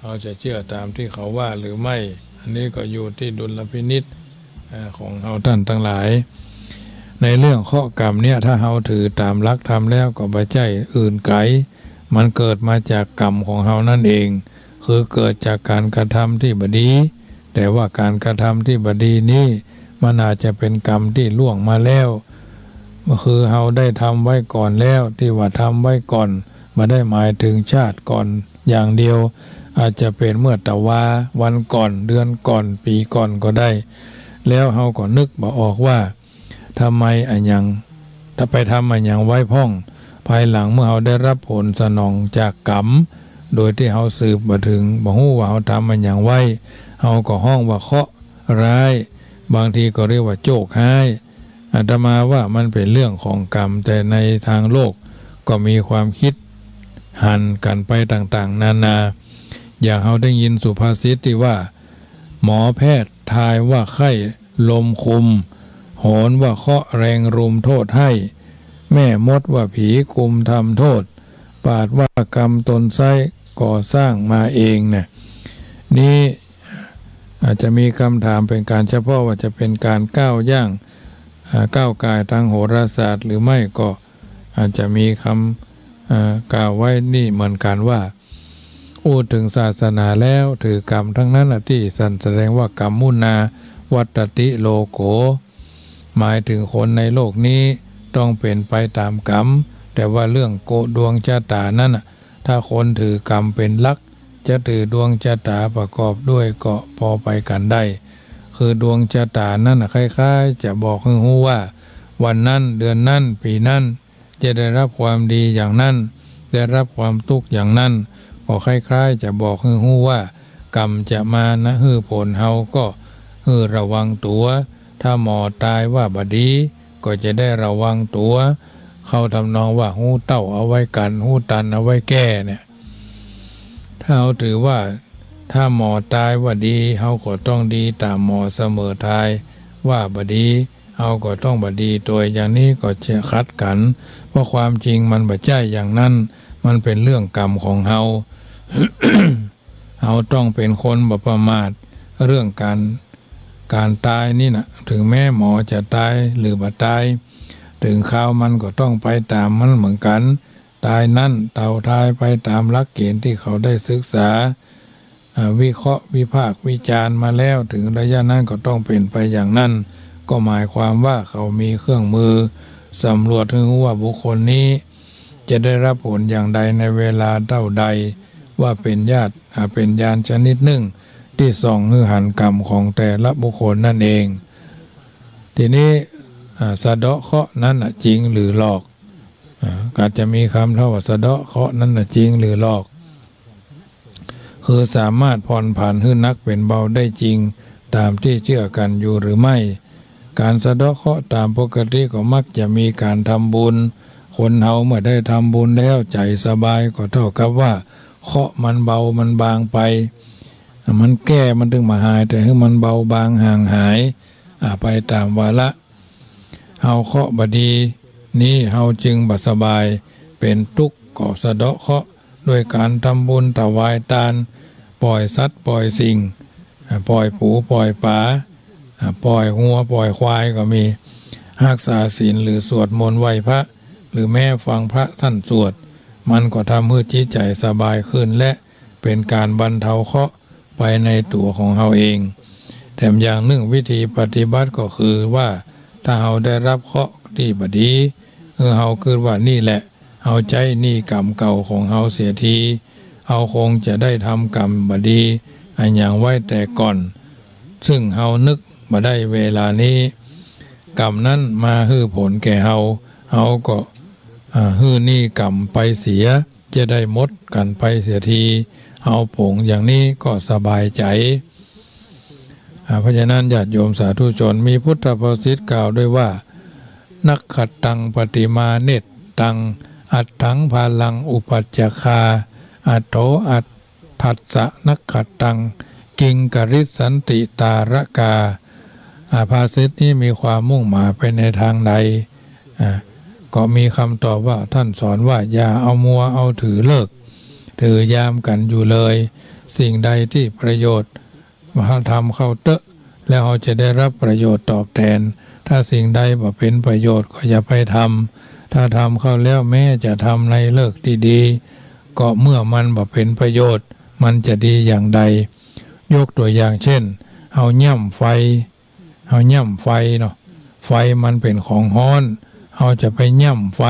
เราจะเชื่อตามที่เขาว่าหรือไม่อันนี้ก็อยู่ที่ดุลพินิจของเราท่านทั้งหลายในเรื่องข้อกรรมเนี่ยถ้าเราถือตามหลักธรรมแล้วก็บ่ใช่อื่นไกลมันเกิดมาจากกรรมของเรานั่นเองคือเกิดจากการกระทำที่บดีแต่ว่าการกระทำที่บดีนี้มันอาจจะเป็นกรรมที่ล่วงมาแล้วคือเราได้ทำไว้ก่อนแล้วที่ว่าทำไว้ก่อนมาได้หมายถึงชาติก่อนอย่างเดียวอาจจะเป็นเมื่อตะวาวันก่อนเดือนก่อนปีก่อนก็ได้แล้วเราก็นึกบ่ออกว่าทำไมถ้าไปทำอันยังไว้พ่องภายหลังเมื่อเราได้รับผลสนองจากกรรมโดยที่เราสืบมาถึงบ่ฮู้ว่าเราทำอันยังไว้เราก็ห้องว่าเคราะห์ร้ายบางทีก็เรียกว่าโจกร้ายอาตมาว่ามันเป็นเรื่องของกรรมแต่ในทางโลกก็มีความคิดหันกันไปต่างๆนานาอย่างเราได้ยินสุภาษิตที่ว่าหมอแพทย์ทายว่าไข้ลมคุมโหนว่าเคาะแรงรุมโทษให้แม่มดว่าผีกุมทำโทษปาดว่ากรรมตนไส้ก่อสร้างมาเองเนี่ยนี่อาจจะมีคำถามเป็นการเฉพาะว่าจะเป็นการก้าวกายทางโหราศาสตร์หรือไม่ก็อาจจะมีคำกล่าวไว้นี่เหมือนกันว่าพูดถึงศาสนาแล้วถือกรรมทั้งนั้นที่แสดงว่ากรรมมุนาวัตติโลโกหมายถึงคนในโลกนี้ต้องเป็นไปตามกรรมแต่ว่าเรื่องโกดวงชะตานั้นถ้าคนถือกรรมเป็นหลักจะถือดวงชะตาประกอบด้วยก็พอไปกันได้คือดวงชะตานั้นคล้ายๆจะบอกให้รู้ว่าวันนั้นเดือนนั้นปีนั้นจะได้รับความดีอย่างนั้นได้รับความทุกข์อย่างนั้นก็คล้ายๆจะบอกให้รู้ว่ากรรมจะมานะฮือผลเฮาก็ฮือระวังตัวถ้าหมอตายว่าบดีก็จะได้ระวังตัวเขาทำนองว่าหูเต้าเอาไว้กันหูตันเอาไว้แก้เนี่ยถ้าเราถือว่าถ้าหมอตายว่าดีเฮาก็ต้องดีตามหมอเสมอทายว่าบดีเฮาก็ต้องบดีตัวอย่างนี้ก็จะคัดกันเพราะความจริงมันบ่ใช่อย่างนั้นมันเป็นเรื่องกรรมของเฮา เฮาต้องเป็นคนบ่ประมาทเรื่องการตายนี่นะถึงแม้หมอจะตายหรือบ่ตายถึงข่าวมันก็ต้องไปตามมันเหมือนกันตายนั่นเต่าทายไปตามหลักเกณฑ์ที่เขาได้ศึกษาวิเคราะห์วิพากษ์วิจารณ์มาแล้วถึงระยะนั้นก็ต้องเป็นไปอย่างนั้นก็หมายความว่าเขามีเครื่องมือสำรวจถึงว่าบุคคลนี้จะได้รับผลอย่างใดในเวลาเท่าใดว่าเป็นเป็นญาณชนิดหนึ่งที่ส่องหือหันกรรมของแต่ละบุคคลนั่นเองทีนี้สะเดาะเคราะห์นั้นจริงหรือหลอกอาจจะมีคำเท่าว่าสะเดาะเคราะห์นั้นจริงหรือหลอกคือสามารถผ่อนผันให้นักเป็นเบาได้จริงตามที่เชื่อกันอยู่หรือไม่การสะเดาะเคราะห์ตามปกติก็มักจะมีการทำบุญคนเฮาเมื่อได้ทำบุญแล้วใจสบายก็เท่ากับว่าเคราะห์มันเบามันบางไปมันแก้มันถึงมาหายแต่ให้มันเบาบางห่างหายไปตามวาระเฮาเคราะห์บดีนี้เฮาจึงบ่สบายเป็นทุกข์ก็สะเดาะเคราะห์ด้วยการทำบุญถวายทานปล่อยสัตว์ปล่อยสิ่งปล่อยผูปล่อยปลาปล่อยงัวปล่อยควายก็มีรักษาศีลหรือสวดมนต์ไหว้พระหรือแม้ฟังพระท่านสวดมันก็ทำให้จิตใจสบายขึ้นและเป็นการบรรเทาเคราะห์ไปในตัวของเฮาเองแถมอย่างหนึ่งวิธีปฏิบัติก็คือว่าถ้าเฮาได้รับเคราะห์ที่บดีเฮาคิดว่านี่แหละเฮาใจนี่กรรมเก่าของเฮาเสียทีเฮาคงจะได้ทำกรรมบดีอันอย่างไว้แต่ก่อนซึ่งเฮานึกมาได้เวลานี้กรรมนั้นมาฮื้อผลแก่เฮาก็ฮื้อนี่กรรมไปเสียจะได้หมดกันไปเสียทีเฮาผงอย่างนี้ก็สบายใจเพราะฉะนั้นญาติโยมสาธุชนมีพุทธภาษิตกล่าวด้วยว่านักขัดตังปฏิมาเนตตังอัตถังพาลังอุปัจจคาอัตโตอัตถัสสะนักขัดตังกิงกริสันติตาระกาภาษิตนี้มีความมุ่งหมายไปในทางใดก็มีคำตอบว่าท่านสอนว่าอย่าเอามัวเอาถือเลิกถือยามกันอยู่เลย สิ่งใดที่ประโยชน์มาทำเข้าเตอะแล้วเราจะได้รับประโยชน์ตอบแทนถ้าสิ่งใดบ่เป็นประโยชน์ก็อย่าไปทำถ้าทำเข้าแล้วแม้จะทำในเลิกดีๆก็เมื่อมันบ่เป็นประโยชน์มันจะดีอย่างใดยกตัวอย่างเช่นเฮาย่ำไฟเนาะไฟมันเป็นของฮ้อนเฮาจะไปย่ำไฟ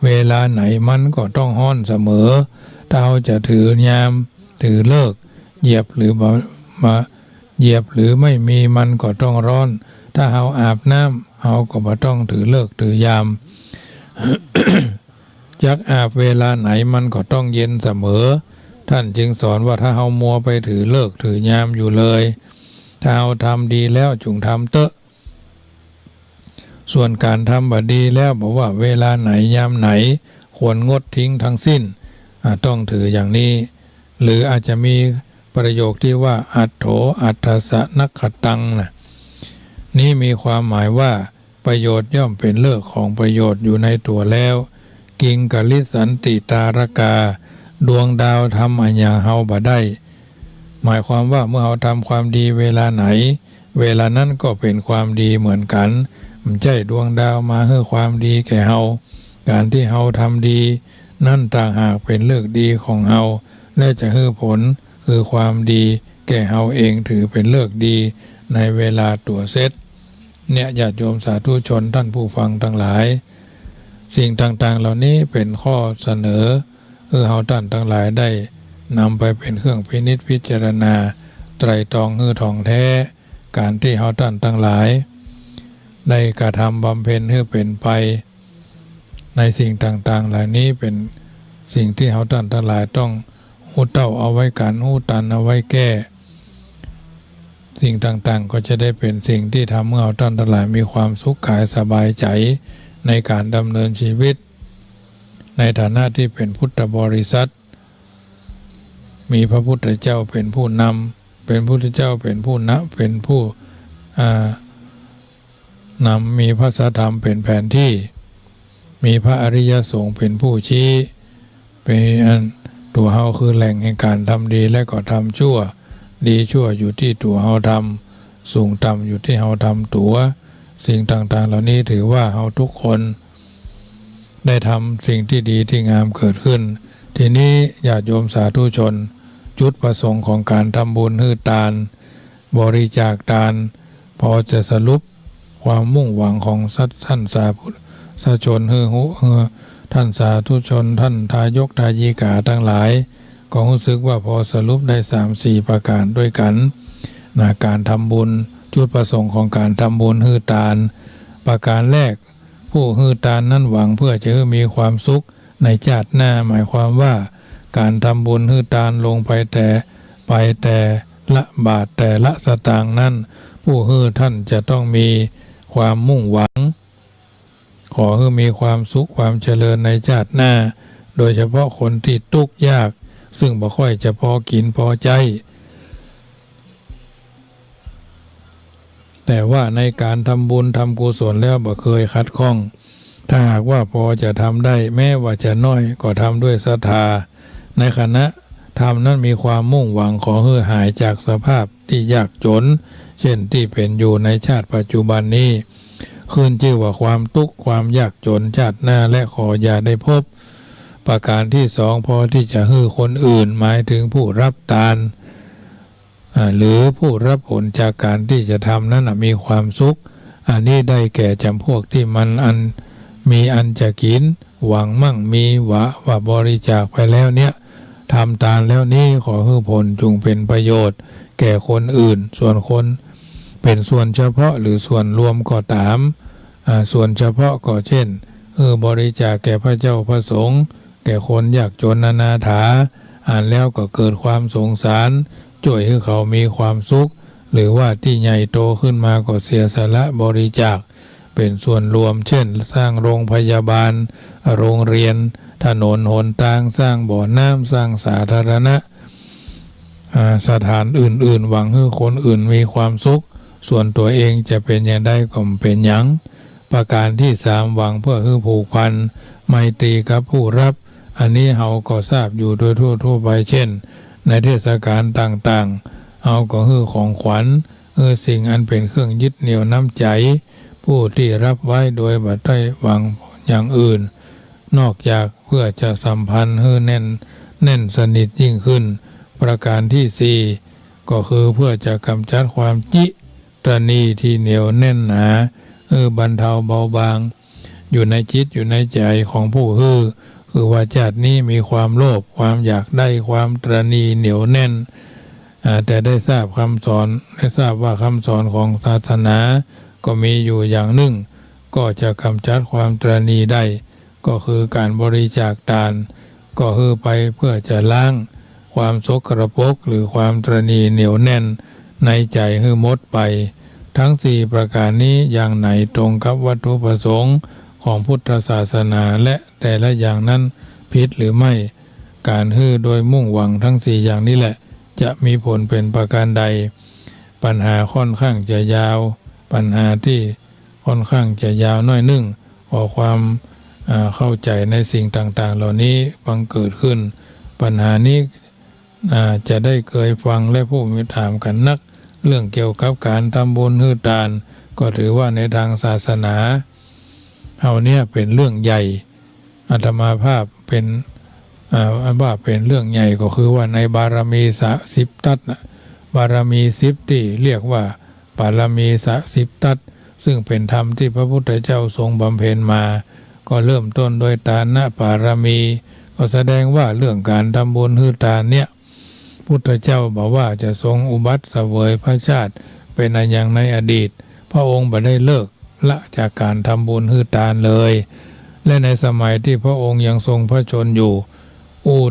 เวลาไหนมันก็ต้องฮ้อนเสมอถ้าเฮาจะถือยามถือเลิกเหยียบหรือมาเหยียบหรือไม่มีมันก็ต้องร้อนถ้าเฮาอาบน้ำเฮาก็บ่ต้องถือเลิกถือยาม จักอาบเวลาไหนมันก็ต้องเย็นเสมอท่านจึงสอนว่าถ้าเฮามัวไปถือเลิกถือยามอยู่เลยถ้าเฮาทำดีแล้วจงทำเตอะส่วนการทำบดีแล้วบอกว่าเวลาไหนยามไหนควรงดทิ้งทั้งสิ้นต้องถืออย่างนี้หรืออาจจะมีประโยคที่ว่าอัตโถอัตถสะนักขตังนะนี่มีความหมายว่าประโยชน์ย่อมเป็นเลิกของประโยชน์อยู่ในตัวแล้วกิงกลิสันติตารกาดวงดาวทำอัญญาเฮาบ่ได้หมายความว่าเมื่อเฮาทำความดีเวลาไหนเวลานั้นก็เป็นความดีเหมือนกันมันใช่ดวงดาวมาให้ความดีแก่เฮาการที่เฮาทำดีนั่นต่างหากเป็นเลิกดีของเฮาและจะให้ผลคือความดีแก่เฮาเองถือเป็นเลิกดีในเวลาตัวเซตเนี่ยญาติโยมสาธุชนท่านผู้ฟังทั้งหลายสิ่งต่างๆเหล่านี้เป็นข้อเสนอเฮาท่านทั้งหลายได้นำไปเป็นเครื่องพินิจพิจารณาไตรตรองทองแท้การที่เฮาท่านทั้งหลายได้กระทำบำเพ็ญให้เป็นไปในสิ่งต่างๆเหล่านี้เป็นสิ่งที่เฮาท่านทั้งหลายต้องหูเต้าเอาไว้กันหูตันเอาไว้แก้สิ่งต่างๆก็จะได้เป็นสิ่งที่ทำให้เราท่านทั้งหลายมีความสุขกายสบายใจในการดำเนินชีวิตในฐานะที่เป็นพุทธบริษัทมีพระพุทธเจ้าเป็นผู้นำเป็นพุทธเจ้าเป็นผู้เป็นผู้นำมีพระธรรมเป็นแผนที่มีพระอริยสงฆ์เป็นผู้ชี้เป็นตัวเฮาคือแหล่งแห่งการทำดีและก็ทำชั่วดีชั่วอยู่ที่ตัวเฮาทำสูงต่ำอยู่ที่เฮาทำตัวสิ่งต่างๆเหล่านี้ถือว่าเฮาทุกคนได้ทำสิ่งที่ดีที่งามเกิดขึ้นทีนี้ญาติโยมสาธุชนจุดประสงค์ของการทำบุญฮือทานบริจาคทานพอจะสรุปความมุ่งหวังของท่านสาธุชนท่านสาธุชนท่านทายกทายิกาทั้งหลายก็รู้สึกว่าพอสรุปได้ 3-4 ประการด้วยกันการทำบุญจุดประสงค์ของการทำบุญฮือทานประการแรกผู้ฮือทานนั้นหวังเพื่อจะมีความสุขในชาติหน้าหมายความว่าการทำบุญฮือทานลงไปแต่ละบาทแต่ละสตางค์นั้นผู้ฮือท่านจะต้องมีความมุ่งหวังขอให้มีความสุขความเจริญในชาติหน้าโดยเฉพาะคนที่ทุกข์ยากซึ่งบ่ค่อยจะพอกินพอใจแต่ว่าในการทำบุญทำกุศลแล้วบ่เคยขัดข้องถ้าหากว่าพอจะทำได้แม้ว่าจะน้อยก็ทำด้วยศรัทธาในขณะทำนั้นมีความมุ่งหวังขอให้หายจากสภาพที่ยากจนเช่นที่เป็นอยู่ในชาติปัจจุบันนี้ขึ้นชื่อว่าความทุกข์ความยากจนชาติหน้าและขออย่าได้พบประการที่สองพอที่จะให้คนอื่นหมายถึงผู้รับทานหรือผู้รับผลจากการที่จะทำนั้นมีความสุขอันนี้ได้แก่จำพวกที่มันมีอันจะกินหวังมั่งมีว่าบริจาคไปแล้วเนี่ยทำทานแล้วนี้ขอให้ผลจงเป็นประโยชน์แก่คนอื่นส่วนคนเป็นส่วนเฉพาะหรือส่วนรวมก็ตามส่วนเฉพาะก็เช่นบริจาคแก่พระเจ้าพระสงฆ์แก่คนยากจนอนาถาอ่านแล้วก็เกิดความสงสารช่วยให้เขามีความสุขหรือว่าที่ใหญ่โตขึ้นมาก็เสียสละบริจาคเป็นส่วนรวมเช่นสร้างโรงพยาบาลโรงเรียนถนนหนทางสร้างบ่อน้ำสร้างสาธารณะสถานอื่นๆหวังให้คนอื่นมีความสุขส่วนตัวเองจะเป็นอย่างใดก็เป็นอย่างประการที่สามหวังเพื่อให้ผูกพันไมตรีกับผู้รับอันนี้เราก็ทราบอยู่โดยทั่วไปเช่น ในเทศกาลต่างๆเอาก็คือของขวัญสิ่งอันเป็นเครื่องยึดเหนี่ยวน้ำใจผู้ที่รับไว้โดยบ่ได้หวังอย่างอื่นนอกจากเพื่อจะสัมพันธ์ให้แน่นสนิทยิ่งขึ้นประการที่สี่ก็คือเพื่อจะกำจัดความจิตรณีที่เหนียวแน่นหนาบรรเทาเบาบางอยู่ในจิตอยู่ในใจของผู้คือว่าชาตินี้มีความโลภความอยากได้ความตรณีเหนียวแน่นแต่ได้ทราบคำสอนได้ทราบว่าคำสอนของศาสนาก็มีอยู่อย่างหนึ่งก็จะกำจัดความตรณีได้ก็คือการบริจาคทานก็คือไปเพื่อจะล้างความสกปรกหรือความตรณีเหนียวแน่นในใจให้หมดไปทั้งสี่ประการนี้อย่างไหนตรงกับวัตถุประสงค์ของพุทธศาสนาและแต่ละอย่างนั้นผิดหรือไม่การโดยมุ่งหวังทั้งสี่อย่างนี้แหละจะมีผลเป็นประการใดปัญหาค่อนข้างจะยาวปัญหาที่ค่อนข้างจะยาวน้อยนึ่งขอความเข้าใจในสิ่งต่างๆเหล่านี้บังเกิดขึ้นปัญหานี้จะได้เคยฟังและผู้มีถามกันนักเรื่องเกี่ยวกับการทำบุญให้ทานก็ถือว่าในทางศาสนาเอาเนี่ยเป็นเรื่องใหญ่อาตมาภาพเป็นว่าเป็นเรื่องใหญ่ก็คือว่าในบารมี10ทัศนะบารมี10ที่เรียกว่าบารมี10ทัศซึ่งเป็นธรรมที่พระพุทธเจ้าทรงบำเพ็ญมาก็เริ่มต้นโดยทานบารมีก็แสดงว่าเรื่องการทำบุญให้ทานเนี่ยพุทธเจ้าบอกว่าจะทรงอุบัติเสวยพระชาติเป็นอย่างในอดีตพระองค์บ่ได้เลิกละจากการทำบุญให้ทานเลยและในสมัยที่พระองค์ยังทรงพระชนอยู่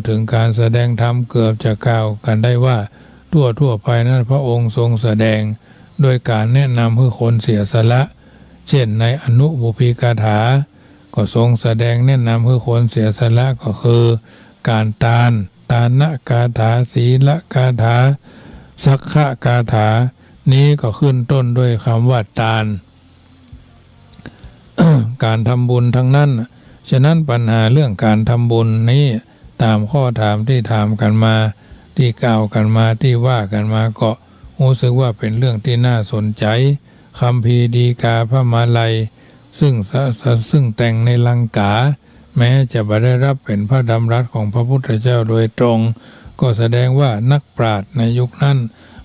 ถึงการแสดงธรรมเกือบจะกล่าวกันได้ว่าทั่วไปนั้นพระองค์ทรงแสดงโดยการแนะนำให้คนเสียสละเช่นในอนุบุพีกถาก็ทรงแสดงแนะนำให้คนเสียสละก็คือการทานกาถาศีลกาถาสักขะกาถานี้ก็ขึ้นต้นด้วยคำว่าทาน การทำบุญทั้งนั้นฉะนั้นปัญหาเรื่องการทำบุญนี้ตามข้อถามที่ถามกันมาที่กล่าวกันมาที่ว่ากันมาก็รู้สึกว่าเป็นเรื่องที่น่าสนใจคัมภีร์ดีกาพระมาลัยซึ่งแต่งในลังกาแม้จะไม่ได้รับเป็นพระดำรัสของพระพุทธเจ้าโดยตรงก็แสดงว่านักปราชญ์ในยุคนั้น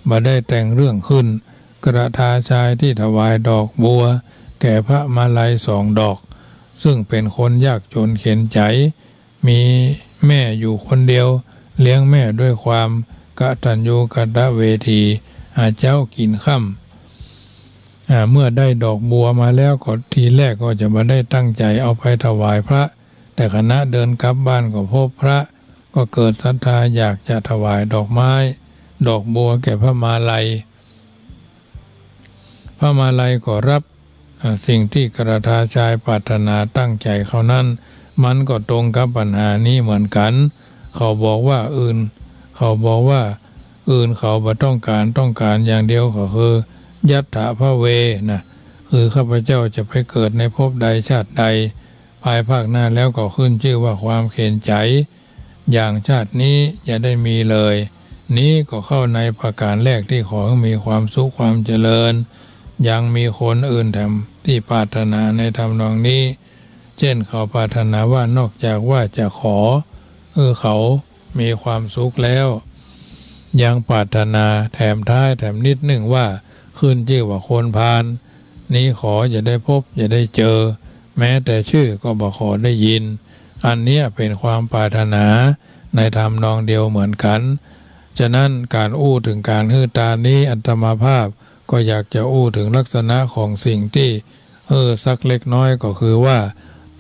ไม่ได้แต่งเรื่องขึ้นกระทาชายที่ถวายดอกบัวแก่พระมาลัย2 ดอกซึ่งเป็นคนยากจนเข็ญใจมีแม่อยู่คนเดียวเลี้ยงแม่ด้วยความกตัญญูกตเวทีเจ้ากินค่ำเมื่อได้ดอกบัวมาแล้วก็ทีแรกก็จะไม่ได้ตั้งใจเอาไปถวายพระแต่ขณะเดินกลับบ้านก็พบพระก็เกิดศรัทธาอยากจะถวายดอกไม้ดอกบัวแก่พระมาลัยก็รับสิ่งที่กระทาชายปรารถนาตั้งใจเขานั้นมันก็ตรงกับปัญหานี้เหมือนกันเขาบอกว่าอื่นเขาบ่ต้องการอย่างเดียวก็คือยัตถะพระเวนะคือข้าพเจ้าจะไปเกิดในภพใดชาติใดภายภาคหน้าแล้วก็ขึ้นชื่อว่าความเข็ญใจอย่างชาตินี้อย่าได้มีเลยนี้ก็เข้าในประการแรกที่ขอให้มีความสุขความเจริญยังมีคนอื่นแถมที่ปรารถนาในทำนองนี้เช่นเขาปรารถนาว่านอกจากว่าจะขอเขามีความสุขแล้วยังปรารถนาแถมท้ายแถมนิดหนึ่งว่าขึ้นชื่อว่าคนพาลนี้ขออย่าได้พบอย่าได้เจอแม้แต่ชื่อก็บ่ขอได้ยินอันนี้เป็นความปรารถนาในทำนองเดียวเหมือนกันฉะนั้นการถึงการฮือตานี้อัตมาภาพก็อยากจะถึงลักษณะของสิ่งที่สักเล็กน้อยก็คือว่า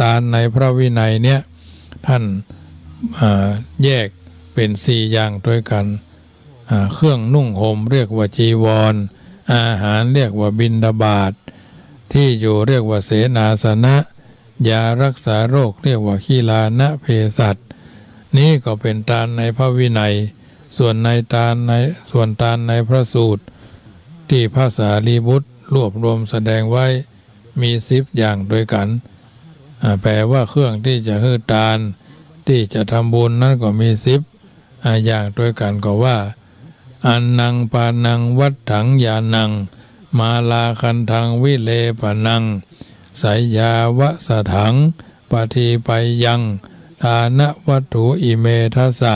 ทานในพระวินัยเนี่ยท่านแยกเป็น4อย่างด้วยกันเครื่องนุ่งห่มเรียกว่าจีวรอาหารเรียกว่าบิณฑบาตที่อยู่เรียกว่าเสนาสนะยารักษาโรคเรียกว่าขีลานะเภสัชนี้ก็เป็นทานในพระวินัยส่วนทานในพระสูตรที่พระสารีบุตรรวบรวมแสดงไว้มี10อย่างด้วยกันแปลว่าเครื่องที่จะให้ทานที่จะทำบุญนั้นก็มี อย่างด้วยกันก็ว่าอันนังปานังวัฏถังยานังมาลาคันทังวิเลปนังไสยาวะสถังปฏิไปยังทานวัตถุอิเมทัสสะ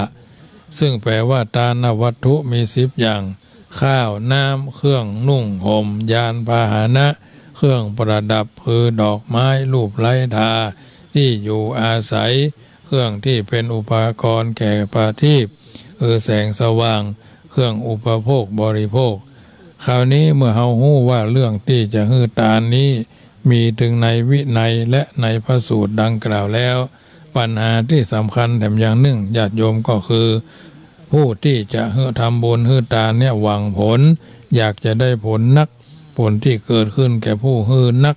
ซึ่งแปลว่าทานวัตถุมี10อย่างข้าวน้ำเครื่องนุ่งห่มยานพาหนะเครื่องประดับคือดอกไม้รูปไล้ทาที่อยู่อาศัยเครื่องที่เป็นอุปกรณ์แก่ประทีปคือแสงสว่างเครื่องอุปโภคบริโภคคราวนี้เมื่อเฮาฮู้ว่าเรื่องที่จะฮื้อตานนี้มีถึงในวินัยและในพระสูตรดังกล่าวแล้วปัญหาที่สำคัญแถมอย่างหนึ่งญาติโยมก็คือผู้ที่จะทำบุญฮื้อตานเนี่ยหวังผลอยากจะได้ผลนักผลที่เกิดขึ้นแก่ผู้ฮื้อนัก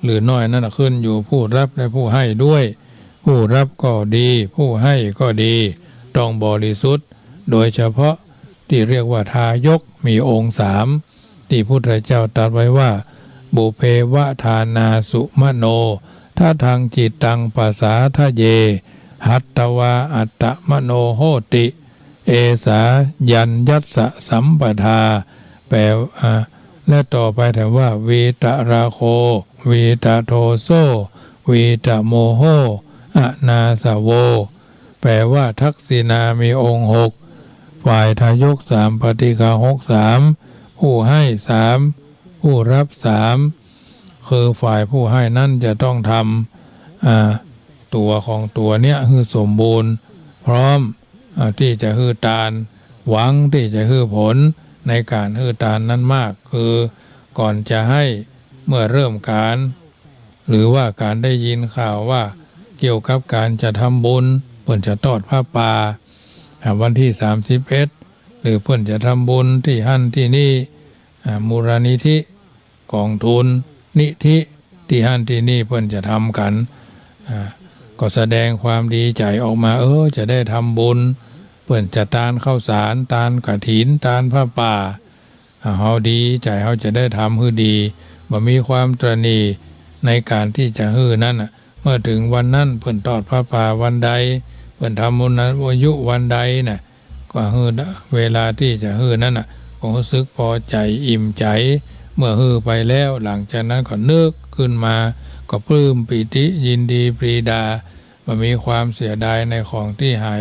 หรือน้อยนั่นขึ้นอยู่ผู้รับและผู้ให้ด้วยผู้รับก็ดีผู้ให้ก็ดีต้องบริสุทธิ์โดยเฉพาะที่เรียกว่าทายกมีองค์3ที่พุทธเจ้าตรัสไว้ว่าบุเพวะทานาสุมโนถ้าทางจิตตังปัสสาทะเยหัตตวาอัตตมโนโหติเอสายัญญัสสะสัมปทาแปลและต่อไปถามว่าวีตราโควีตโทโซวีตโมโหอนาสโวแปลว่าทักษิณามีองค์6ฝ่ายทายก3ปฏิฆาหก3ผู้ให้3ผู้รับ3คือฝ่ายผู้ให้นั่นจะต้องทำตัวของตัวเนี้ยคือสมบูรณ์พร้อมที่จะฮื้อตานหวังที่จะฮื้อผลในการฮื้อตานนั้นมากคือก่อนจะให้เมื่อเริ่มการหรือว่าการได้ยินข่าวว่าเกี่ยวกับการจะทำบุญเพิ่นจะทอดผ้าป่าวันที่31หรือเพิ่นจะทำบุญที่หั่นที่นี่มูลนิธิกองทุนนิธิที่หั่นที่นี่เพิ่นจะทำกันก็แสดงความดีใจออกมาจะได้ทำบุญเพิ่นจะทานข้าวสารทานกฐินทานผ้าป่าเฮาดีใจเฮาจะได้ทำฮือดีบ่มีความตระหนี่ในการที่จะฮื้อนั้นเมื่อถึงวันนั้นเพิ่นทอดผ้าป่าวันใดเพิ่นทำบุญนั้นอายุวันใดน่ะก็ฮื้อเวลาที่จะฮื้อนั้นก็รู้สึกพอใจอิ่มใจเมื่อฮื้อไปแล้วหลังจากนั้นก็นึกขึ้นมาก็ปลื้มปิติยินดีปรีดาบ่มีความเสียดายในของที่หาย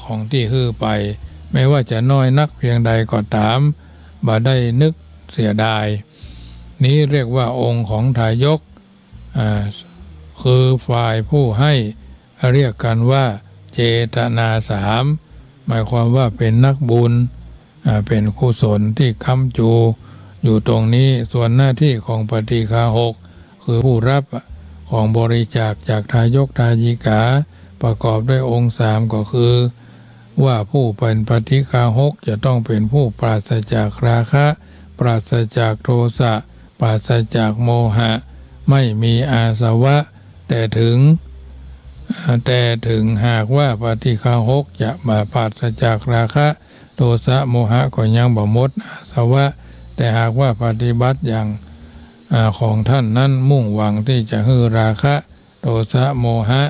ของที่ฮื้อไปไม่ว่าจะน้อยนักเพียงใดก็ตามบ่ได้นึกเสียดายนี้เรียกว่าองค์ของทายกคือฝ่ายผู้ให้เรียกกันว่าเจตนา3หมายความว่าเป็นนักบุญเป็นกุศลที่ค้ำจูอยู่ตรงนี้ส่วนหน้าที่ของปฏิฆา6คือผู้รับของบริจาคจากทายกทายิกาประกอบด้วยองค์3ก็คือว่าผู้เป็นปฏิฆา6จะต้องเป็นผู้ปราศจากราคะปราศจากโทสะปราศจากโมหะไม่มีอาสวะแต่ถึงหากว่าปฏิฆา6จะมาปราศจากราคะโทสะโมหะก็ยังบ่หมดอาสวะแต่หากว่าปฏิบัติอย่างของท่านนั้นมุ่งหวังที่จะฮื้อราคะโทสะโมหะ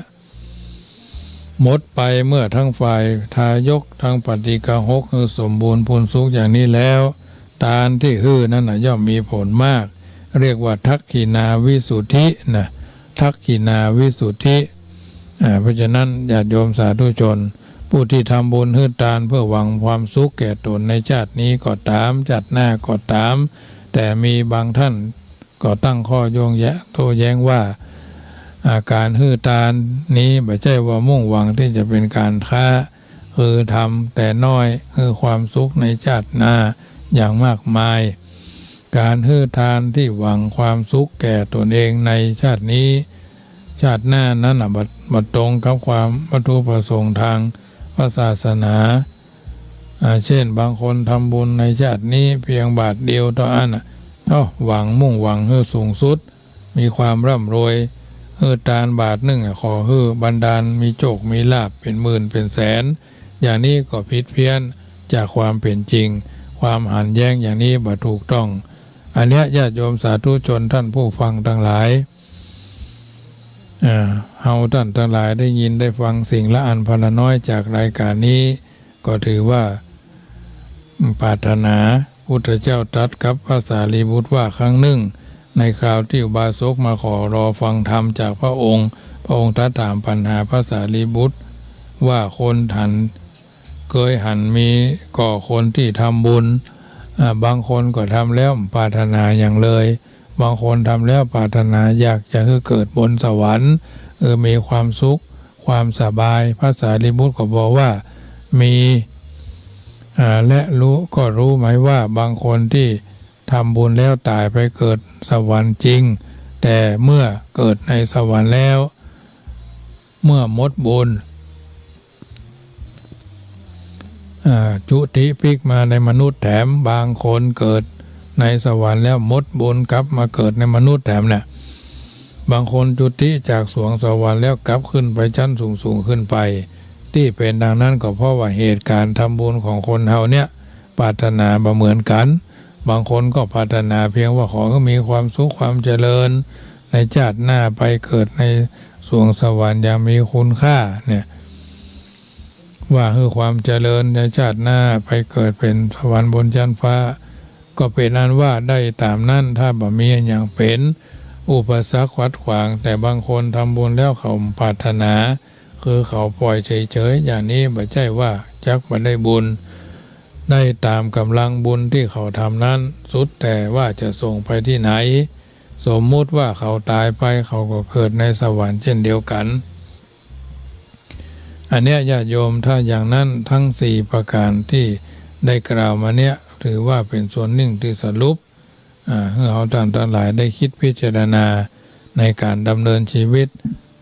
หมดไปเมื่อทั้งฝ่ายทายกทั้งปฏิฆา6คือสมบูรณ์พูนสุขอย่างนี้แล้วทานที่ฮื้อนั้นย่อมมีผลมากเรียกว่าทักขินาวิสุทธิทักขินาวิสุทธิเพราะฉะนั้นญาติโยมสาธุชนผู้ที่ทำบุญฮื้อทานเพื่อหวังความสุขแก่ตนในชาตินี้ก็ตามชาติหน้าก็ตามแต่มีบางท่านก็ตั้งข้อโยงโต้แย้งว่าการฮื้อทานนี้ไม่ใช่ว่ามุ่งหวังที่จะเป็นการค้าคือทำแต่น้อยคือความสุขในชาติหน้าอย่างมากมายการฮื้อทานที่หวังความสุขแก่ตนเองในชาตินี้ชาติหน้านั้นบัดตรงกับความวัตถุประสงค์ทางพระศาสนาเช่นบางคนทำบุญในชาตินี้เพียงบาทเดียวต่ออันมุ่งหวังฮื้อสูงสุดมีความร่ำรวยฮื้อทานบาทหนึ่งขอฮื้อบันดาลมีโชคมีลาภเป็นหมื่นเป็นแสนอย่างนี้ก็ผิดเพี้ยนจากความเป็นจริงความหันแย้งอย่างนี้บ่ถูกต้องอันเนี้ยญาติโยมสาธุชนท่านผู้ฟังทั้งหลายเฮาท่านทั้งหลายได้ยินได้ฟังสิ่งละอันพละน้อยจากรายการนี้ ก็ถือว่าปรารถนาพุทธเจ้าตรัสกับพระสารีบุตรว่าครั้งหนึ่งในคราวที่อุบาสกมาขอรอฟังธรรมจากพระองค์ตรัสถามปัญหาพระสารีบุตรว่าคนเคยหันมีก่อคนที่ทำบุญบางคนก็ทำแล้วปรารถนาอย่างเลยบางคนทำแล้วปรารถนาอยากจะให้เกิดบนสวรรค์มีความสุขความสบายพระสารีบุตรก็บอกว่ามีและรู้ไหมว่าบางคนที่ทำบุญแล้วตายไปเกิดสวรรค์จริงแต่เมื่อเกิดในสวรรค์แล้วเมื่อหมดบุญจุติพลิกมาในมนุษย์แถมบางคนเกิดในสวรรค์แล้วหมดบุญกลับมาเกิดในมนุษย์แถมเนี่ยบางคนจุติจากสวงสวรรค์แล้วกลับขึ้นไปชั้นสูงขึ้นไปที่เป็นดังนั้นก็เพราะว่าเหตุการณ์ทำบุญของคนเฮาเนี่ยปรารถนาบ่เหมือนกันบางคนก็ปรารถนาเพียงว่าขอให้มีความสุขความเจริญในชาติหน้าไปเกิดในสวงสวรรค์อย่างมีคุณค่าเนี่ยว่าคือความเจริญในชาติหน้าไปเกิดเป็นสวรรค์บนชั้นฟ้าก็เป็นนั้นว่าได้ตามนั้นถ้าบ่มีอย่างเป็นอุปสรรคขัดขวางแต่บางคนทำบุญแล้วเขาปรารถนาคือเขาปล่อยเฉยๆอย่างนี้บ่ใช่ว่าจักบ่ได้บุญได้ตามกำลังบุญที่เขาทำนั้นสุดแต่ว่าจะส่งไปที่ไหนสมมุติว่าเขาตายไปเขาก็เกิดในสวรรค์เช่นเดียวกันอันเนี้ยญาติโยมถ้าอย่างนั้นทั้ง4ประการที่ได้กล่าวมาเนี้ยถือว่าเป็นส่วนหนึ่งที่สรุปให้เราท่านทั้งหลายได้คิดพิจารณาในการดำเนินชีวิต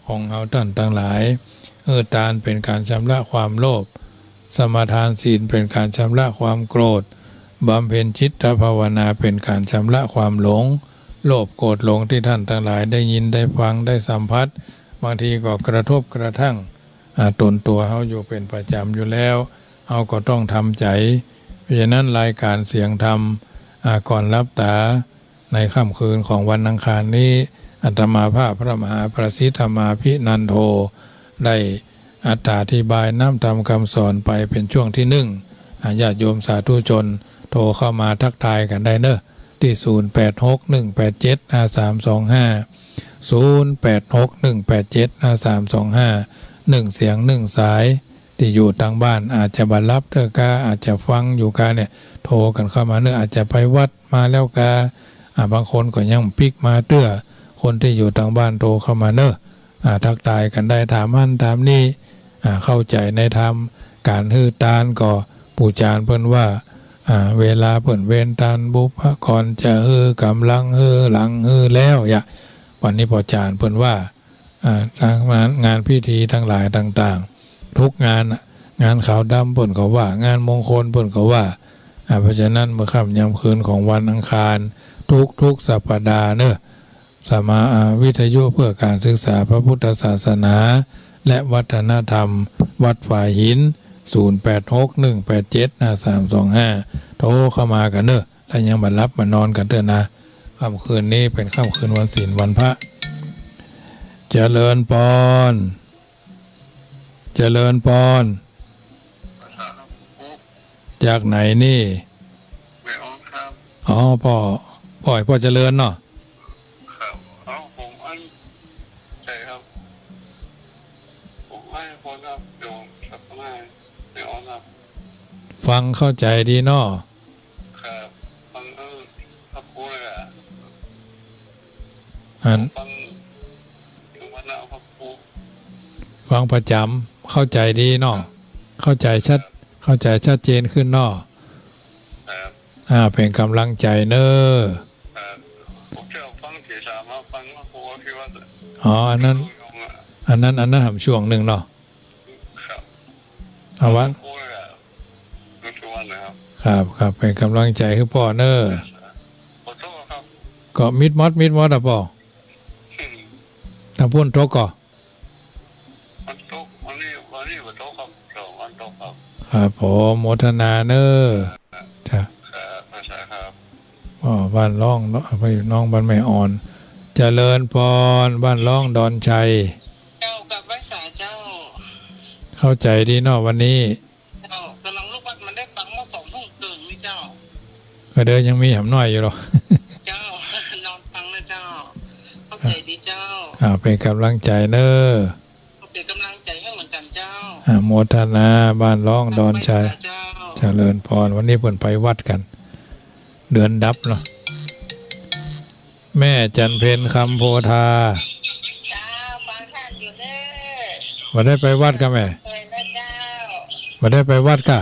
ของเราท่านทั้งหลายทานเป็นการชำระความโลภสมาทานศีลเป็นการชำระความโกรธบำเพ็ญจิตภาวนาเป็นการชำระความหลงโลภโกรธหลงที่ท่านทั้งหลายได้ยินได้ฟังได้สัมผัสบางทีก็กระทบกระทั่งตนตัวเขาอยู่เป็นประจำอยู่แล้วเขาก็ต้องทำใจเพราะฉะนั้นรายการเสียงธรรมก่อนรับตาในค่ำคืนของวันอังคารนี้อาตมาภาพพระมหาประสิทธมาภินันโทได้อธิบายน้ำธรรมคำสอนไปเป็นช่วงที่ญาติโยมสาธุชนโทรเข้ามาทักทายกันได้เนอะที่08618753250861875325 1เสียง1สายที่อยู่ทางบ้านอาจจะบัดรับเด้อกาอาจจะฟังอยู่กาเนี่ยโทรกันเข้ามาเนอะอาจจะไปวัดมาแล้วกาบางคนก็ยังปิกมาเตื้อคนที่อยู่ทางบ้านโทรเข้ามาเนอะทักทายกันได้ถามมั่นถามนี่เข้าใจในธรรมการฮือตานก็ปู่จารย์เพิ่นว่าเวลาเพิ่นเว้นตานบุพกรจะฮือกำลังฮือหลังฮือแล้ววันนี้พ่อจารย์เพิ่นว่างานพิธีทั้งหลายต่างๆทุกงานขาวดำเพิ่นก็ว่างานมงคลเพิ่นก็ว่าเพราะฉะนั้นเมื่อค่ำยามคืนของวันอังคารทุกสัปดาห์เนอะสมาวิทยุเพื่อการศึกษาพระพุทธศาสนาและวัฒนธรรมวัดฝ่ายหิน0861875325โทรเข้ามากันเนอะถ้ายังบัดรับมานอนกันเถอะนะค่ำคืนนี้เป็นค่ำคืนวันศีลวันพระเจริญพรจากไหนนี่อ๋อพ่อเจริญเนาะฟังเข้าใจดีเนาะฟังประจำเข้าใจดีเนาะเข้าใจชัดเจนขึ้นเนาะเป็นกำลังใจเนอะอ๋ออันนั้นทำช่วงหนึ่งเนาะเอาวะครับเป็นกำลังใจให้พ่อเนอะก็มิดมอดพ่อถ้าพูดโตก็ครับผมโมทนาเนอะจ้ะบ้านร่องไปน้องบ้านแม่อ่อนเจริญพรบ้านร่องดอนชัยเจ้ากับไว้สาเจ้าเข้าใจดีเนาะวันนี้เจ้ากำลัง มันได้ฟังมา2 ทุ่มนี่เจ้าก็เดินยังมีหำน้อยอยู่หรอกเจ้า นอนฟังนะเจ้าเข้าใจดีเจ้าเป็นกำลังใจเนอเป็นกำลังใจให้เหมือนกันเจ้าโมทนาบ้านร้องดอนชัยเจริญพรวันนี้เพิ่นไปวัดกัน เดือนดับเนาะแม่จันเพนคำโพธาฟังท่านอยู่เด้อว่าได้ไปวัดกันไหมว่าได้ไปวัดกะ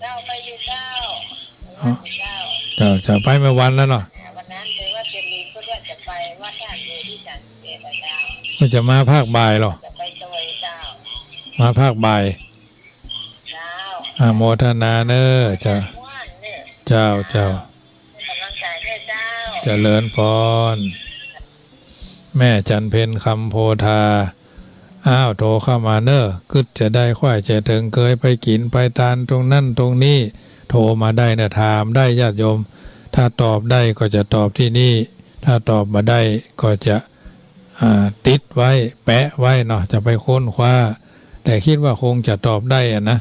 เจ้าไปอยู่เจ้าจะไปเมื่อวันแล้วเนาะวันนั้นเลยว่าเป็นลีก็จะไปวัดท่านอยู่ที่จันเจตเจ้าก็จะมาภาคบ่ายหรอจะไปตัวเจ้ามาภาคบ่ายโมทนาเนอเจ้าเจ้าเจริญพรแม่จันเพนคำโพธาโทรเข้ามาเนอគិតจะได้ค่อยจะถึงเคยไปกินไปทานตรงนั่นตรงนี้โทรมาได้นะถามได้ญาติโยมถ้าตอบได้ก็จะตอบที่นี่ถ้าตอบมาได้ก็จะติดไว้แปะไว้เนาะจะไปค้นคว้าแต่คิดว่าคงจะตอบได้นะ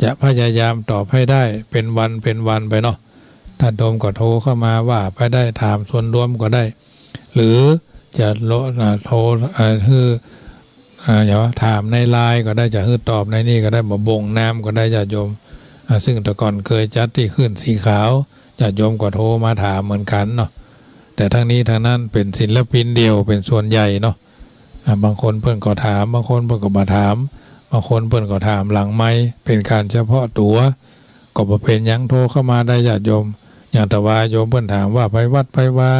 จะพยายามตอบให้ได้เป็นวันไปเนาะถ้าโยมก็โทรเข้ามาว่าไปได้ถามส่วนรวมก็ได้หรือจะโทรคืออย่าถามในไลน์ก็ได้จะตอบในนี่ก็ได้บ่งน้ำก็ได้ญาติโยมซึ่งแต่ก่อนเคยจัดที่ขึ้นสีขาวญาติโยมก็โทรมาถามเหมือนกันเนาะแต่ทั้งนี้ทั้งนั้นเป็นศิลปินเดียวเป็นส่วนใหญ่เนาะบางคนเพิ่นก็ถามบางคนเพิ่นก็มาถามบางคนเพิ่นก็ถามหลังไมค์เป็นการเฉพาะตัวก็บ่เป็นหยังโทรเข้ามาได้ญาติโยมอย่างแต่ว่าโยมเพิ่นถามว่าไปวัดไปว่า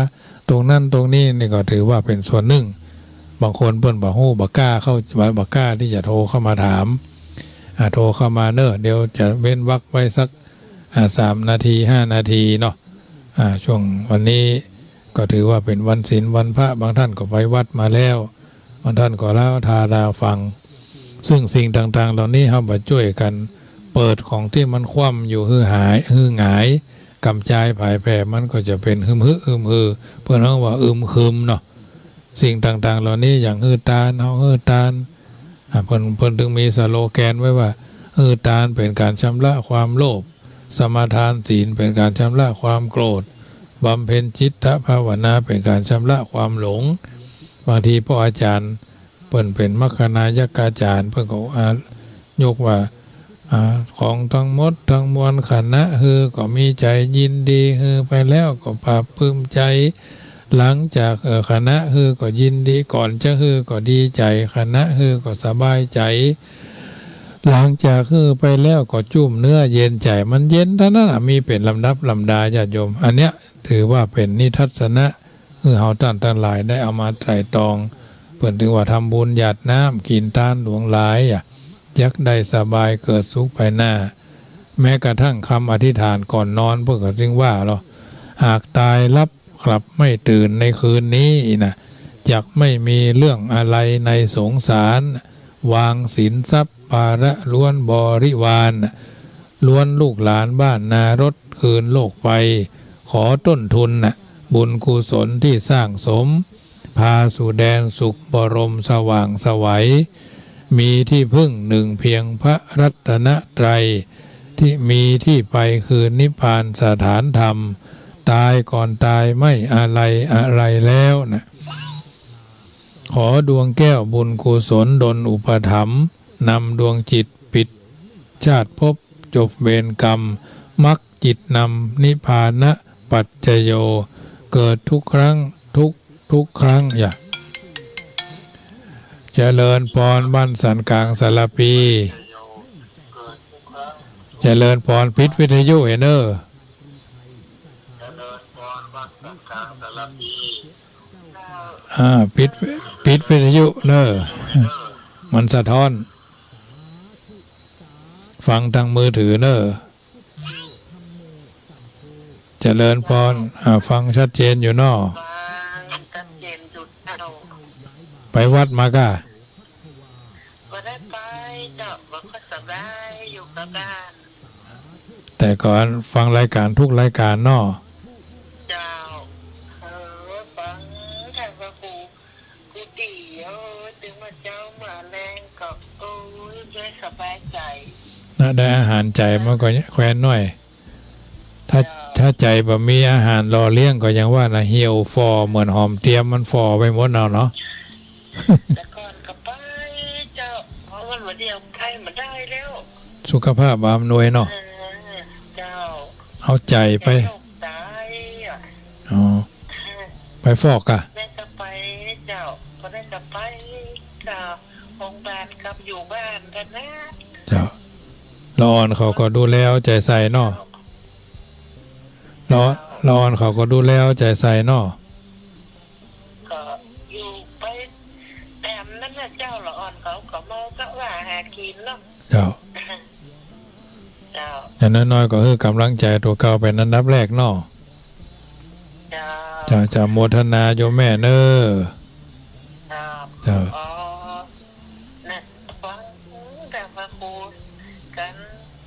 ตรงนั้นตรงนี้นี่ก็ถือว่าเป็นส่วนหนึ่งบางคนเพิ่นบ่ฮู้บ่กล้าเข้าบ่กล้าที่จะโทรเข้ามาถามโทรเข้ามาเนอะเดี๋ยวจะเว้นวรรคไว้สัก3 นาที5 นาทีเนาะช่วงวันนี้ก็ถือว่าเป็นวันศีลวันพระบางท่านก็ไปวัดมาแล้วบางท่านก็เล่าทาดาฟังซึ่งสิ่งต่างๆเหล่านี้เฮาบ่ช่วยกันเปิดของที่มันคว่ำอยู่หงายกำจายผายแผ่มันก็จะเป็นฮึมเพิ่นเรียกว่าคึมเนาะสิ่งต่างๆเหล่านี้อย่างตาลเฮาตาลเพิ่นถึงมีสโลแกนไว้ว่าตาลเป็นการชำระความโลภสมาทานศีลเป็นการชำระความโกรธบำเพ็ญจิตตภาวนาเป็นการชำระความหลงบางทีพ่ออาจารย์เพิ่นเป็นมัคคณายกอาจารย์เพิ่นก็ยกว่าของทั้งหมดทั้งมวลขันธ์ก็มีใจยินดีไปแล้วก็ภาคภูมิใจหลังจากคณะก็ยินดีก่อนจะก็ดีใจคณะก็สบายใจหลังจากไปแล้วก็จุ่มเนื้อเย็นใจมันเย็นเท่านั้นมีเป็นลำดับลำดาญาติโยมอันเนี้ยถือว่าเป็นนิทัศนะเฮาท่านทั้งหลายได้เอามาไตร่ตรองเพิ่นถึงว่าทำบุญหยาดน้ำกินทานหลวงหลายยักได้สบายเกิดสุขภายหน้าแม้กระทั่งคำอธิษฐานก่อนนอนเพื่อก็จึงว่าเราหากตายลับกลับไม่ตื่นในคืนนี้นะจักไม่มีเรื่องอะไรในสงสารวางศีลทรัพย์ภาระล้วนบริวารล้วนลูกหลานบ้านนารถคืนโลกไปขอต้นทุนบุญกุศลที่สร้างสมพาสู่แดนสุขบรมสว่างไสวมีที่พึ่งหนึ่งเพียงพระรัตนตรัยที่มีที่ไปคือนิพพานสถานธรรมตายก่อนตายไม่อะไรแล้วนะขอดวงแก้วบุญกุศลดลอุปถัมภ์นำดวงจิตปิดชาติภพจบเวรกรรมมรรคจิตนำนิพพานะปัจจโยเกิดทุกครั้งทุกครั้งเจริญพรบ้านสันกลางสารพีเจริญพรพิษวิทยุเนอปิดวิทยุเนอมันสะท้อนฟังทางมือถือเนอเจริญพรฟังชัดเจนอยู่นอไปวัดมาก่ะก็ได้ไปเจ้าก็สบายอยู่กับบ้านแต่ก่อนฟังรายการทุกรายการนอเจ้าฟังทางว่ากูตีถึงมาเจ้ามาแรงก็ได้สบายใจ ได้อาหารใจมันก็แคว้นน้อยถ้าใจบ่มีอาหารรอเลี้ยงก็ยังว่านะเหี่ยวฟอเหมือนหอมเตรียมมันฟอไปหมดเนาะแต่ก่อนก็ไปเจ้าเพราะวันวันเดียวใครมาได้แล้ว สุขภาพอำนวยเนาะเจ้าเอาใจไปตายอ๋อไปฟอกอะได้ก็ไปเจ้าก็ได้ก็ไปเจ้าโรงพยาบาลกับอยู่บ้านกันนะเจ้าร้อนเขาก็ดูแลใจใส่เนาะร้อนเขาก็ดูแลใจใส่เนาะก็อยู่ไปแต่นั่นน่ะเจ้าละอ่อนเขาก็เมาก็ว่าหากินเนาะเจ้าอย่างน้อยๆก็คือกำลังใจตัวเก่าเป็นอันดับแรกเนาะจะโมทนาโยมแม่เนอเจ้าเนี่ยฟังแต่มาคูกัน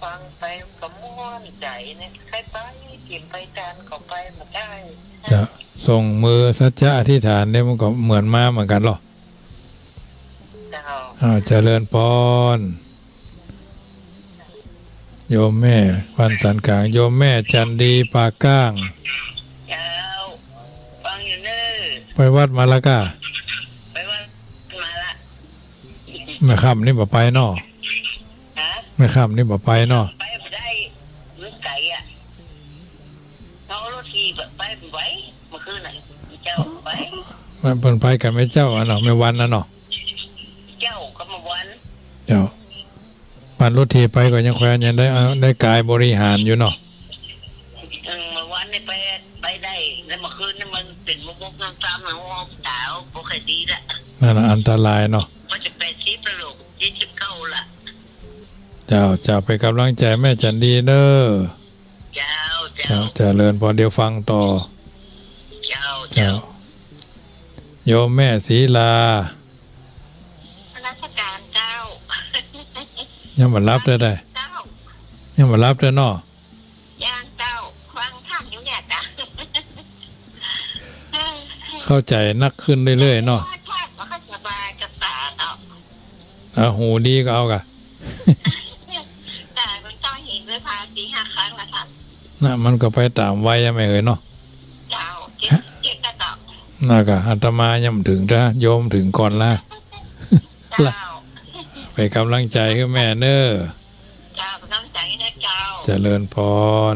ฟังไปกับม้วนใจเนี่ยใครไปกินไปทานก็ไปมาได้จะส่งมือสัจจะอธิษฐานเนี่ยมันก็เหมือนมาเหมือนกันหรอเจริญพรโยมแม่วันสันกลางโยมแม่จันดีปากก้างฟังอยู่เนอไปวัดมาละก้าไปวัดมาละไม่ค่ำนี่บ่ไปเนาะไม่ค่ำนี่บ่ไปเนาะไปได้มือไก่อ่ะเอารถทีแบบไปไว้เมื่อคืนไหนเจ้าไปมันเพิ่นไปกันไม่เจ้าเนาะไม่วันนะเนาะเจ้าก็มาวันเจ้าปั่นรถทีไปก็ยังแควนยังได้กายบริหารอยู่เนาะมาวันนี้ไปได้แล้วเมื่อคืนนี่มันเป็นมุกน้ำตาลมันว่าสาวปกติละนั่นอันตรายเนาะมันจะเป็นซีประโลก29ละเจ้าไปกำลังใจแม่จันดีเด้อเจ้าเจริญพรเดี๋ยวฟังต่อเจ้าโยมแม่ศรีลาราชการเจ้ายังมารับได้ยังมารับได้เนาะยังเจ้าฟังท่านอยู่เนี่ยจ้ะเข้าใจนักขึ้นเรื่อยๆเนาะสบายกับตาเนาะหูดีก็เอากะแต่มันต้องเห็นด้วยพาสี5 ครั้งละครับน่ะมันก็ไปตามวัยไม่เอ่ยเนาะเจ้าเจ็ดกระต่อน่ะกะอาตมายังถึงจ้ะโยมถึงก่อนละไปกำลังใจให้แม่เน้อเจ้ากำลังใจนะเจ้าเจริญพร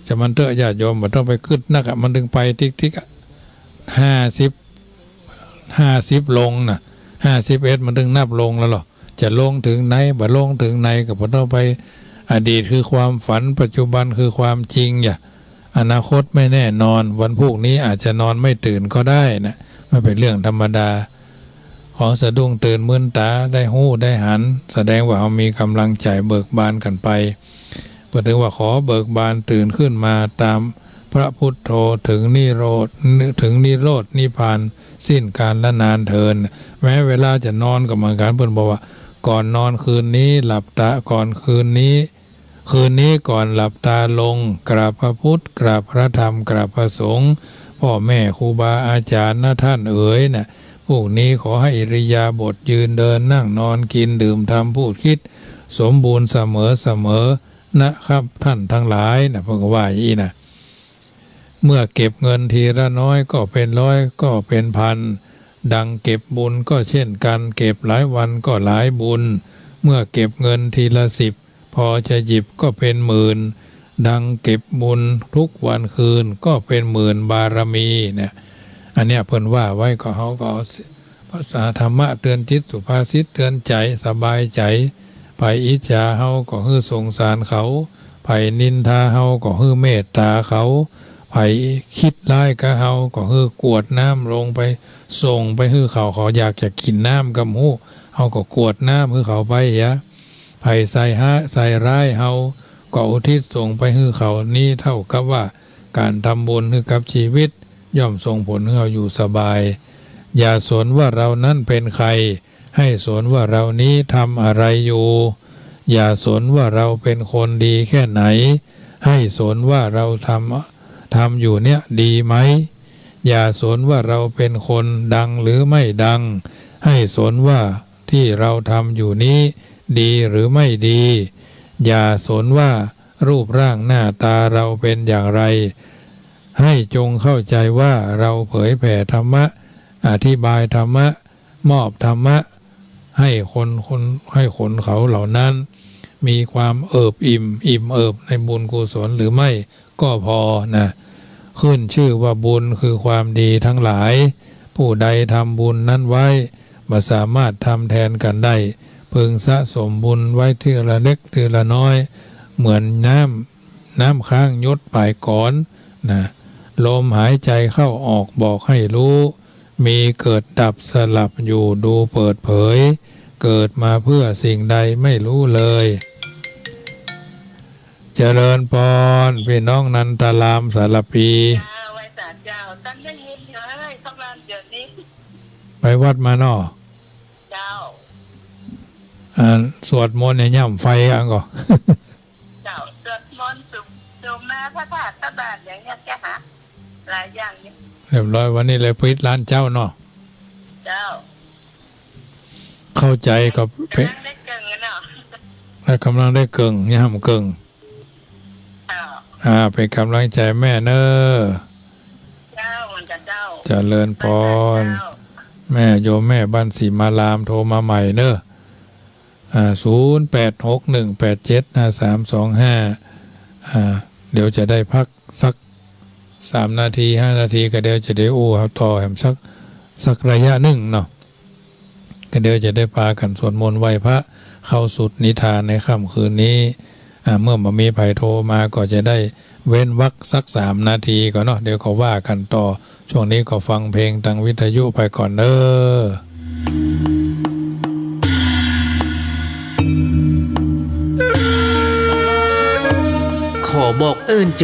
จะมันเตอะญาติโยมมันต้องไปขึ้นนักอ่ะมันถึงไปติ๊กๆอ่ะ50ลงน่ะ51มันถึงนับลงแล้วหรอจะลงถึงไหนบ่ลงถึงไหนก็บ่ต้องไปอดีตคือความฝันปัจจุบันคือความจริงอย่าอนาคตไม่แน่นอนวันพรุ่งนี้อาจจะนอนไม่ตื่นก็ได้นะมันเป็นเรื่องธรรมดาขอสะดุ้งตื่นมึนตาได้หู้ได้หันแสดงว่าเรามีกำลังใจเบิกบานกันไปเปิดถึงว่าขอเบิกบานตื่นขึ้นมาตามพระพุทโธถึงนิโรธนิพพานสิ้นการละนานเทินแม้เวลาจะนอนก็เหมือนกันเพิ่นบอกว่าก่อนนอนคืนนี้หลับตาก่อนคืนนี้ก่อนหลับตาลงกราบพระพุทธกราบพระธรรมกราบพระสงฆ์พ่อแม่ครูบาอาจารย์นะท่านเอ๋ยน่ะพวกนี้ขอให้อิริยาบถยืนเดินนั่งนอนกินดื่มทำพูดคิดสมบูรณ์เสมอนะครับท่านทั้งหลายนะเพิ่นก็ว่าอย่างนี้นะเมื่อเก็บเงินทีละน้อยก็เป็นร้อยก็เป็นพันดังเก็บบุญก็เช่นกันเก็บหลายวันก็หลายบุญเมื่อเก็บเงินทีละ10พอจะหยิบก็เป็นหมื่นดังเก็บบุญทุกวันคืนก็เป็นหมื่นบารมีเนี่ยอันเนี้ยเพิ่นว่าไว้ก็เขาก็ภาษาธรรมะเตือนจิตสุภาษิตเตือนใจสบายใจไผอิจฉาเฮาก็คือสงสารเขาไผนินทาเฮาก็คือเมตตาเขาไผคิดร้ายกับเฮาก็คือกวดน้ำลงไปส่งไปคือเขาอยากจะกินน้ำกับหูเฮาก็กวดน้ำคือเขาไปยะไผใส่ร้ายเฮาก็อุทิศส่งไปคือเขานี่เท่ากับว่าการทำบุญคือกับชีวิตย่อมส่งผลให้เราอยู่สบายอย่าสนว่าเรานั้นเป็นใครให้สนว่าเรานี้ทำอะไรอยู่อย่าสนว่าเราเป็นคนดีแค่ไหนให้สนว่าเราทำอยู่เนี่ยดีไหมอย่าสนว่าเราเป็นคนดังหรือไม่ดังให้สนว่าที่เราทำอยู่นี้ดีหรือไม่ดี อย่าสนว่ารูปร่างหน้าตาเราเป็นอย่างไรให้จงเข้าใจว่าเราเผยแผ่ธรรมะอธิบายธรรมะมอบธรรมะให้คนเขาเหล่านั้นมีความเอิบอิ่มเอิบในบุญกุศลหรือไม่ก็พอนะขึ้นชื่อว่าบุญคือความดีทั้งหลายผู้ใดทำบุญนั้นไว้บ่สามารถทำแทนกันได้พึงสะสมบุญไว้ทีละเล็กทีละน้อยเหมือนน้ำค้างยศปลายก่อนนะลมหายใจเข้าออกบอกให้รู้มีเกิดดับสลับอยู่ดูเปิดเผยเกิดมาเพื่อสิ่งใดไม่รู้เลยเจริญพรพี่น้องนันตารามสารพี เจ้าไว้สาเจ้าตั้งได้ยินอยู่เลยต้องรานเดี๋ยวนี้ ไปวัดมาเนาะ เจ้า สวดมนต์ในย่ำไฟอังก็ เจ้าสวดมนต์สุมมาพระธาตุพระบาทอย่างเงี้ยแกหาหลายอย่างเนี่ย เรียบร้อยวันนี้เลยพิจร้านเจ้าเนาะ เจ้า เข้าใจกับเพ กำลังได้เก่งกันเนาะ และกำลังได้เก่งย่ำเก่ง เจ้า เป็นกำลังใจแม่เนอ เจ้ามันจะเจ้า เจริญพรแม่โยมแม่บ้านศรีมารามโทรมาใหม่เนอะ0861875325เดี๋ยวจะได้พักสัก3 นาที5 นาทีก็เดี๋ยวจะได้ครับต่อแหมสักระยะหนึ่งเนาะก็เดี๋ยวจะได้พากันสวดมนต์ไหว้พระเข้าสุดนิทานในค่ำคืนนี้เมื่อมีไผโทรมาก็จะได้เว้นวรรคสัก3 นาทีก่อนเนาะเดี๋ยวเขาว่ากันต่อช่วงนี้ก็ฟังเพลงทางวิทยุไปก่อนเด้อขอบอกเอิ้นเจอ